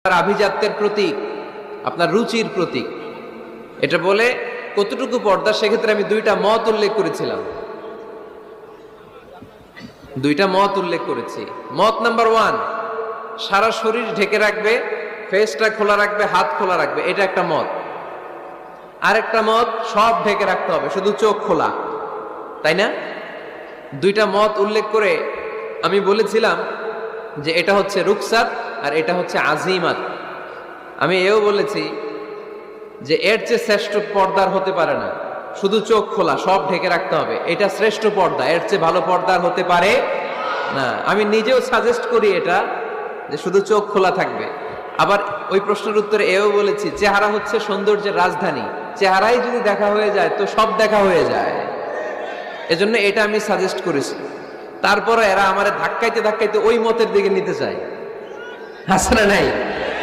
আপনার আভিজাত্যের প্রতীক, আপনার রুচির প্রতীক। এটা বলে কতটুকু পর্দা, সেক্ষেত্রে আমি দুইটা মত উল্লেখ করেছিলাম। মত নাম্বার 1, সারা শরীর ঢেকে রাখবে, ফেসটা খোলা রাখবে, হাত খোলা রাখবে, এটা একটা মত। আরেকটা মত, সব ঢেকে রাখতে হবে, শুধু চোখ খোলা, তাই না? দুইটা মত উল্লেখ করে আমি বলেছিলাম যে এটা হচ্ছে রুকসাত আর এটা হচ্ছে আজিমাত। আমি এও বলেছি যে এর চেয়ে শ্রেষ্ঠ পর্দার হতে পারে না, শুধু চোখ খোলা, সব ঢেকে রাখতে হবে, এটা শ্রেষ্ঠ পর্দা, এর চেয়ে ভালো পর্দার হতে পারে না। আমি নিজেও সাজেস্ট করি এটা, যে শুধু চোখ খোলা থাকবে। আবার ওই প্রশ্নের উত্তরে এও বলেছি চেহারা হচ্ছে সৌন্দর্যের রাজধানী, চেহারাই যদি দেখা হয়ে যায় তো সব দেখা হয়ে যায়, এজন্য এটা আমি সাজেস্ট করেছি। তারপরে এরা আমারে ধাক্কাইতে ধাক্কাইতে ওই মতের দিকে নিতে চায়, আছে না নাই?